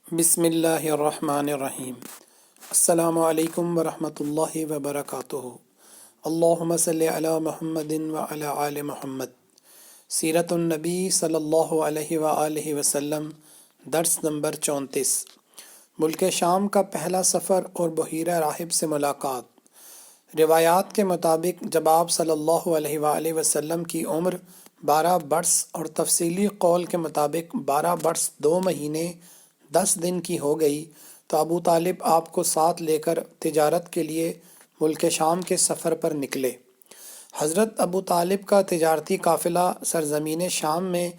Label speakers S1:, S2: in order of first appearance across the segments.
S1: بسم اللہ الرحمن الرحیم۔ السلام علیکم ورحمۃ اللہ وبرکاتہ۔ اللہم صلی علی محمد وعلی آل محمد۔ سیرت النبی صلی اللہ علیہ وآلہ وسلم، درس نمبر 34۔ ملک شام کا پہلا سفر اور بحیرہ راہب سے ملاقات۔ روایات کے مطابق جب آپ صلی اللہ علیہ وآلہ وسلم کی عمر 12 برس اور تفصیلی قول کے مطابق 12 برس 2 مہینے 10 دن کی ہو گئی تو ابو طالب آپ کو ساتھ لے کر تجارت کے لیے ملک شام کے سفر پر نکلے۔ حضرت ابو طالب کا تجارتی قافلہ سرزمین شام میں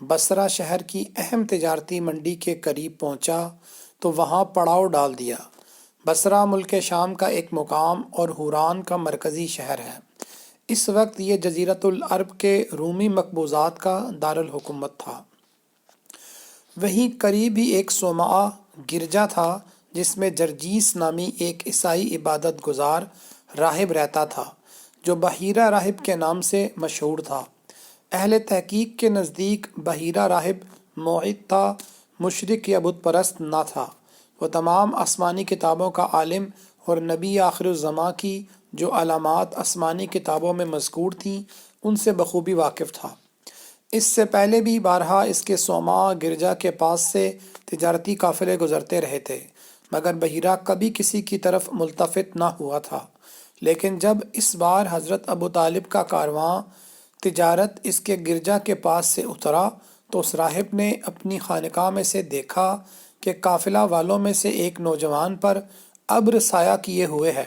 S1: بصرہ شہر کی اہم تجارتی منڈی کے قریب پہنچا تو وہاں پڑاؤ ڈال دیا۔ بصرہ ملک شام کا ایک مقام اور حوران کا مرکزی شہر ہے۔ اس وقت یہ جزیرۃ العرب کے رومی مقبوضات کا دارالحکومت تھا۔ وہیں قریب ہی ایک صومعہ گرجا تھا جس میں جرجیس نامی ایک عیسائی عبادت گزار راہب رہتا تھا جو بحیرہ راہب کے نام سے مشہور تھا۔ اہل تحقیق کے نزدیک بحیرہ راہب موحد تھا، مشرک یا بت پرست نہ تھا۔ وہ تمام آسمانی کتابوں کا عالم اور نبی آخر الزماں کی جو علامات آسمانی کتابوں میں مذکور تھیں ان سے بخوبی واقف تھا۔ اس سے پہلے بھی بارہا اس کے صومعہ گرجا کے پاس سے تجارتی قافلے گزرتے رہے تھے، مگر بحیرہ کبھی کسی کی طرف ملتفت نہ ہوا تھا۔ لیکن جب اس بار حضرت ابو طالب کا کارواں تجارت اس کے گرجا کے پاس سے اترا تو اس راہب نے اپنی خانقاہ میں سے دیکھا کہ قافلہ والوں میں سے ایک نوجوان پر ابر سایہ کیے ہوئے ہے۔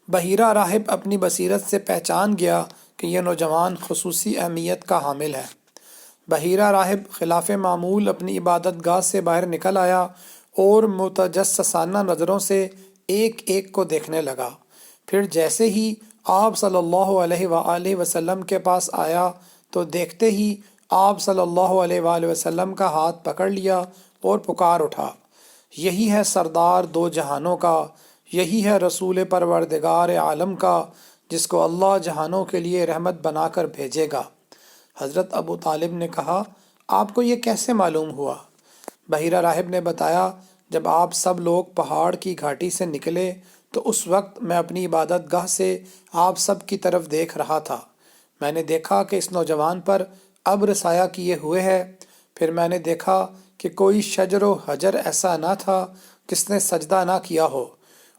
S1: بحیرہ راہب اپنی بصیرت سے پہچان گیا کہ یہ نوجوان خصوصی اہمیت کا حامل ہے۔ بحیرہ راہب خلاف معمول اپنی عبادت گاہ سے باہر نکل آیا اور متجسسانہ نظروں سے ایک ایک کو دیکھنے لگا۔ پھر جیسے ہی آپ صلی اللہ علیہ وآلہ وسلم کے پاس آیا تو دیکھتے ہی آپ صلی اللہ علیہ وآلہ وسلم کا ہاتھ پکڑ لیا اور پکار اٹھا، یہی ہے سردار دو جہانوں کا، یہی ہے رسول پروردگار عالم کا جس کو اللہ جہانوں کے لیے رحمت بنا کر بھیجے گا۔ حضرت ابو طالب نے کہا، آپ کو یہ کیسے معلوم ہوا؟ بحیرہ راہب نے بتایا، جب آپ سب لوگ پہاڑ کی گھاٹی سے نکلے تو اس وقت میں اپنی عبادت گاہ سے آپ سب کی طرف دیکھ رہا تھا۔ میں نے دیکھا کہ اس نوجوان پر ابر سایہ کیے ہوئے ہے۔ پھر میں نے دیکھا کہ کوئی شجر و حجر ایسا نہ تھا جس نے سجدہ نہ کیا ہو،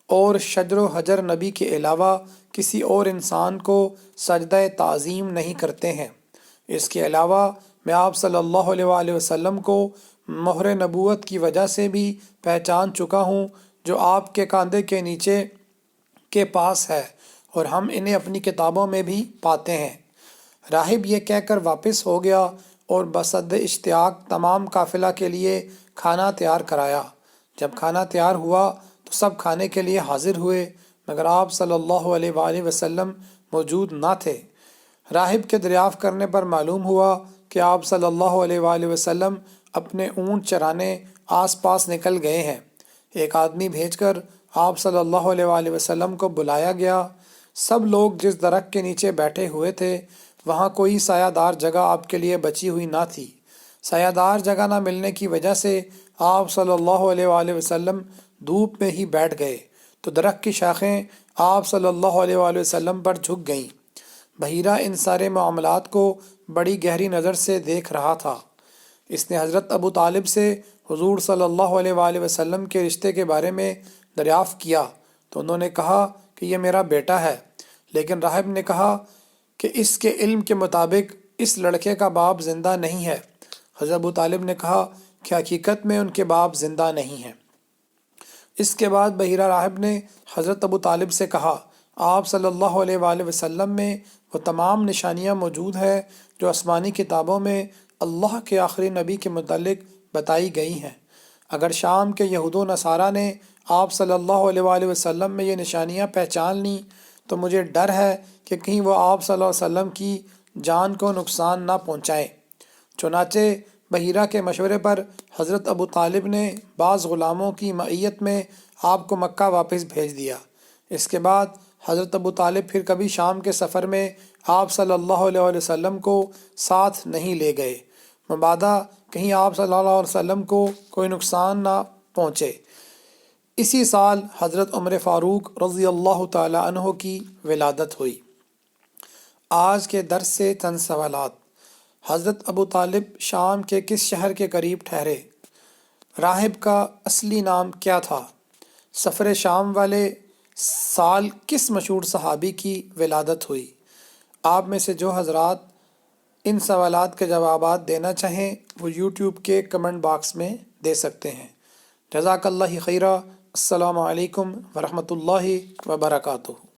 S1: اور شجر و حجر نبی کے علاوہ کسی اور انسان کو سجدہ تعظیم نہیں کرتے ہیں۔ اس کے علاوہ میں آپ صلی اللہ علیہ وآلہ وسلم کو مہر نبوت کی وجہ سے بھی پہچان چکا ہوں جو آپ کے کاندھے کے نیچے کے پاس ہے، اور ہم انہیں اپنی کتابوں میں بھی پاتے ہیں۔ راہب یہ کہہ کر واپس ہو گیا اور بصد اشتیاق تمام قافلہ کے لیے کھانا تیار کرایا۔ جب کھانا تیار ہوا تو سب کھانے کے لیے حاضر ہوئے، مگر آپ صلی اللہ علیہ وآلہ وسلم موجود نہ تھے۔ راہب کے دریافت کرنے پر معلوم ہوا کہ آپ صلی اللہ علیہ وآلہ وسلم اپنے اونٹ چرانے آس پاس نکل گئے ہیں۔ ایک آدمی بھیج کر آپ صلی اللہ علیہ وآلہ وسلم کو بلایا گیا۔ سب لوگ جس درخت کے نیچے بیٹھے ہوئے تھے وہاں کوئی سایہ دار جگہ آپ کے لیے بچی ہوئی نہ تھی۔ سایہ دار جگہ نہ ملنے کی وجہ سے آپ صلی اللہ علیہ وآلہ وسلم دھوپ میں ہی بیٹھ گئے تو درخت کی شاخیں آپ صلی اللہ علیہ وآلہ وسلم پر جھک گئیں۔ بحیرہ ان سارے معاملات کو بڑی گہری نظر سے دیکھ رہا تھا۔ اس نے حضرت ابو طالب سے حضور صلی اللہ علیہ وآلہ وسلم کے رشتے کے بارے میں دریافت کیا تو انہوں نے کہا کہ یہ میرا بیٹا ہے، لیکن راہب نے کہا کہ اس کے علم کے مطابق اس لڑکے کا باپ زندہ نہیں ہے۔ حضرت ابو طالب نے کہا کہ حقیقت میں ان کے باپ زندہ نہیں ہیں۔ اس کے بعد بحیرہ راہب نے حضرت ابو طالب سے کہا، آپ صلی اللہ علیہ وآلہ وسلم میں وہ تمام نشانیاں موجود ہیں جو آسمانی کتابوں میں اللہ کے آخری نبی کے متعلق بتائی گئی ہیں۔ اگر شام کے یہود و نصارہ نے آپ صلی اللہ علیہ وآلہ وسلم میں یہ نشانیاں پہچان لیں تو مجھے ڈر ہے کہ کہیں وہ آپ صلی اللہ علیہ وسلم کی جان کو نقصان نہ پہنچائیں۔ چنانچہ بحیرہ کے مشورے پر حضرت ابو طالب نے بعض غلاموں کی معیت میں آپ کو مکہ واپس بھیج دیا۔ اس کے بعد حضرت ابو طالب پھر کبھی شام کے سفر میں آپ صلی اللہ علیہ وسلم کو ساتھ نہیں لے گئے، مبادا کہیں آپ صلی اللہ علیہ وسلم کو کوئی نقصان نہ پہنچے۔ اسی سال حضرت عمر فاروق رضی اللہ تعالی عنہ کی ولادت ہوئی۔ آج کے درس سے چند سوالات۔ حضرت ابو طالب شام کے کس شہر کے قریب ٹھہرے؟ راہب کا اصلی نام کیا تھا؟ سفر شام والے سال کس مشہور صحابی کی ولادت ہوئی؟ آپ میں سے جو حضرات ان سوالات کے جوابات دینا چاہیں وہ یوٹیوب کے کمنٹ باکس میں دے سکتے ہیں۔ جزاک اللہ خیرہ۔ السلام علیکم ورحمۃ اللہ وبرکاتہ۔